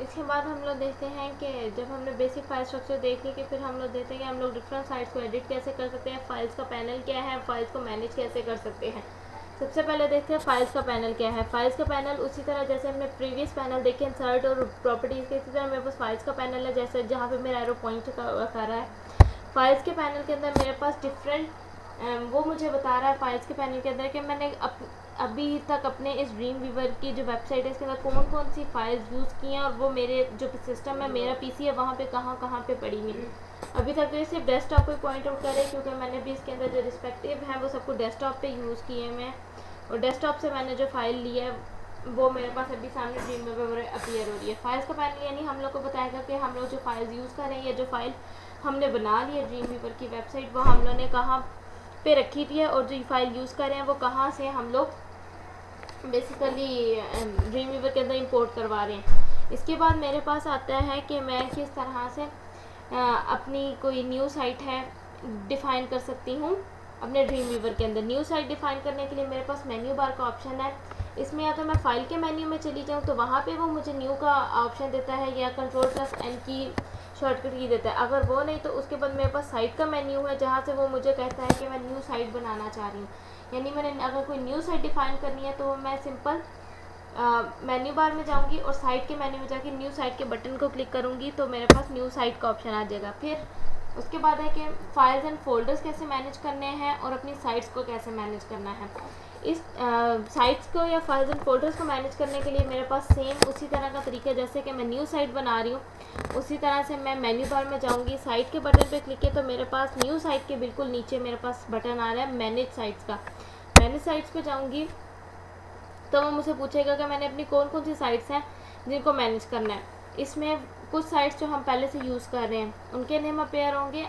इसके बाद हम लोग देखते हैं कि जब हमने बेसिक फाइल स्ट्रक्चर देख ली कि फिर हम लोग देखते हैं कि हम लोग डिफरेंट साइट्स को एडिट कैसे कर सकते हैं, फाइल्स का पैनल क्या है, फाइल्स को मैनेज कैसे कर सकते हैं। सबसे पहले देखते हैं फाइल्स का पैनल क्या है। फाइल्स का पैनल उसी तरह जैसे हमने प्रीवियस पैनल देखे इंसर्ट और प्रॉपर्टीज़ के, इसी तरह मेरे पास फाइल्स का पैनल है, जैसे जहाँ पे मेरा एरो पॉइंट कर रहा है। फाइल्स के पैनल के अंदर मेरे पास डिफरेंट वो मुझे बता रहा है फाइल्स के पैनल के अंदर कि मैंने अभी तक अपने इस ड्रीम वीवर की जो वेबसाइट है इसके अंदर कौन कौन सी फाइल्स यूज़ की हैं और वो मेरे जो सिस्टम है, मेरा पीसी है, वहाँ पे कहाँ कहाँ पे पड़ी हुई। अभी तक तो ये सिर्फ डेस्कटॉप पे पॉइंट आउट करे क्योंकि मैंने भी इसके अंदर जो रिस्पेक्टिव है वो सबको डेस्कटॉप पे यूज़ किए हैं मैं, और डेस्कटॉप से मैंने जो फाइल ली है वो मेरे पास अभी सामने ड्रीम वीवर अपीयर हो रही है। फाइल्स का पैनल यानी हम लोग को बताएगा कि हम लोग जो फाइल्स यूज़ कर रहे हैं या जो फाइल हमने बना ली है ड्रीम वीवर की वेबसाइट, वो हम लोग ने कहाँ पे रखी थी है और जो फाइल यूज़ कर रहे हैं वो कहाँ से हम लोग बेसिकली ड्रीम वीवर के अंदर इंपोर्ट करवा रहे हैं। इसके बाद मेरे पास आता है कि मैं किस तरह से अपनी कोई न्यू साइट है डिफ़ाइन कर सकती हूँ अपने ड्रीम वीवर के अंदर। न्यू साइट डिफ़ाइन करने के लिए मेरे पास मेन्यू बार का ऑप्शन है। इसमें अगर मैं फाइल के मेन्यू में चली जाऊँ तो वहाँ पे वो मुझे न्यू का ऑप्शन देता है या Ctrl+N की शॉर्टकट की देता है। अगर वो नहीं तो उसके बाद मेरे पास साइट का मेन्यू है जहाँ से वो मुझे कहता है कि मैं न्यू साइट बनाना चाह रही हूँ। यानी मैंने अगर कोई न्यू साइट डिफ़ाइन करनी है तो मैं सिंपल मेन्यू बार में जाऊंगी और साइट के मेन्यू में जाके न्यू साइट के बटन को क्लिक करूंगी तो मेरे पास न्यू साइट का ऑप्शन आ जाएगा। फिर उसके बाद है कि फाइल्स एंड फोल्डर्स कैसे मैनेज करने हैं और अपनी साइट्स को कैसे मैनेज करना है। इस साइट्स को या फाइल्स एंड फोल्डर्स को मैनेज करने के लिए मेरे पास सेम उसी तरह का तरीका, जैसे कि मैं न्यू साइट बना रही हूँ उसी तरह से मैं मेन्यू बार में जाऊँगी, साइट के बटन पे क्लिक किया तो मेरे पास न्यू साइट के बिल्कुल नीचे मेरे पास बटन आ रहा है मैनेज साइट्स का। मैनेज साइट्स पे जाऊँगी तो वो मुझसे पूछेगा कि मैंने अपनी कौन कौन सी साइट्स हैं जिनको मैनेज करना है। इसमें कुछ साइट्स जो हम पहले से यूज़ कर रहे हैं उनके नेम अपेयर होंगे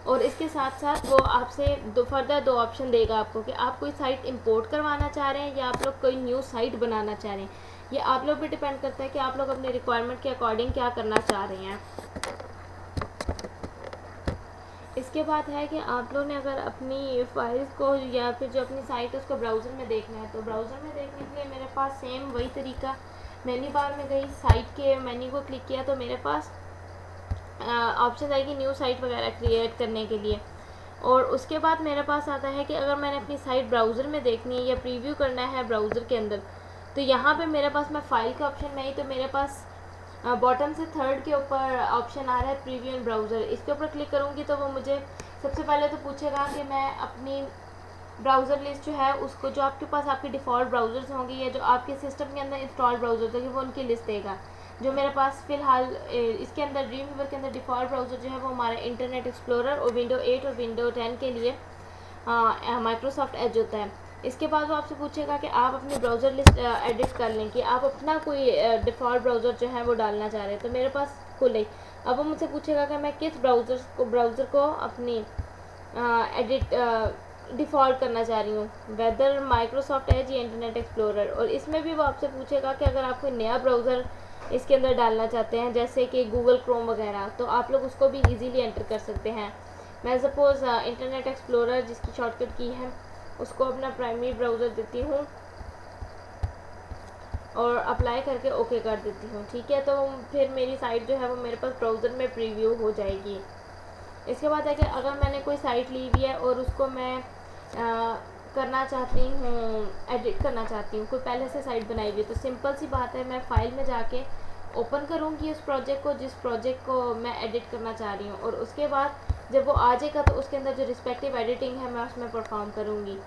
और इसके साथ साथ वो आपसे फर्दर दो ऑप्शन देगा आपको कि आप कोई साइट इंपोर्ट करवाना चाह रहे हैं या आप लोग कोई न्यू साइट बनाना चाह रहे हैं। ये आप लोग पे डिपेंड करता है कि आप लोग अपने रिक्वायरमेंट के अकॉर्डिंग क्या करना चाह रहे हैं। इसके बाद है कि आप लोग ने अगर अपनी फाइल्स को या फिर जो अपनी साइट है उसको ब्राउज़र में देखना है तो ब्राउज़र में देखने के लिए मेरे पास सेम वही तरीका, मेन्यू बार में गई, साइट के मेन्यू को क्लिक किया तो मेरे पास ऑप्शन आएगी न्यू साइट वगैरह क्रिएट करने के लिए। और उसके बाद मेरे पास आता है कि अगर मैंने अपनी साइट ब्राउज़र में देखनी है या प्रीव्यू करना है ब्राउज़र के अंदर तो यहाँ पे मेरे पास मैं फ़ाइल का ऑप्शन में ही तो मेरे पास बॉटम से थर्ड के ऊपर ऑप्शन आ रहा है प्रीव्यू इन ब्राउज़र। इसके ऊपर क्लिक करूँगी तो वो मुझे सबसे पहले तो पूछेगा कि मैं अपनी ब्राउज़र लिस्ट जो है उसको, जो आपके पास आपके डिफ़ॉल्ट ब्राउज़र्स होंगे या जो आपके सिस्टम के अंदर इंस्टॉल ब्राउज़र होंगे वो उनकी लिस्ट देगा। जो मेरे पास फ़िलहाल इसके अंदर ड्रीम वीवर के अंदर डिफ़ॉल्ट ब्राउज़र जो है वो हमारा इंटरनेट एक्सप्लोरर और विंडो 8 और विंडो 10 के लिए माइक्रोसॉफ्ट एज होता है। इसके बाद वो आपसे पूछेगा कि आप अपनी ब्राउज़र लिस्ट एडिट कर लें कि आप अपना कोई डिफ़ॉल्ट ब्राउज़र जो है वो डालना चाह रहे हैं तो मेरे पास खुले। अब वो मुझसे पूछेगा कि मैं किस ब्राउज़र को अपनी एडिट डिफ़ॉल्ट करना चाह रही हूँ, वेदर माइक्रोसॉफ्ट एज या इंटरनेट एक्सप्लोरर। और इसमें भी वो आपसे पूछेगा कि अगर आप कोई नया ब्राउज़र इसके अंदर डालना चाहते हैं जैसे कि गूगल क्रोम वगैरह तो आप लोग उसको भी इजीली एंटर कर सकते हैं। मैं सपोज़ इंटरनेट एक्सप्लोरर जिसकी शॉर्टकट की है उसको अपना प्राइमरी ब्राउज़र देती हूँ और अप्लाई करके ओके कर देती हूँ। ठीक है, तो फिर मेरी साइट जो है वो मेरे पास ब्राउज़र में प्रीव्यू हो जाएगी। इसके बाद है कि अगर मैंने कोई साइट ली हुई है और उसको मैं करना चाहती हूँ, एडिट करना चाहती हूँ, कोई पहले से साइट बनाई हुई है तो सिंपल सी बात है मैं फ़ाइल में जाके ओपन करूँगी उस प्रोजेक्ट को जिस प्रोजेक्ट को मैं एडिट करना चाह रही हूँ और उसके बाद जब वो आ जाएगा तो उसके अंदर जो रिस्पेक्टिव एडिटिंग है मैं उसमें परफॉर्म करूँगी।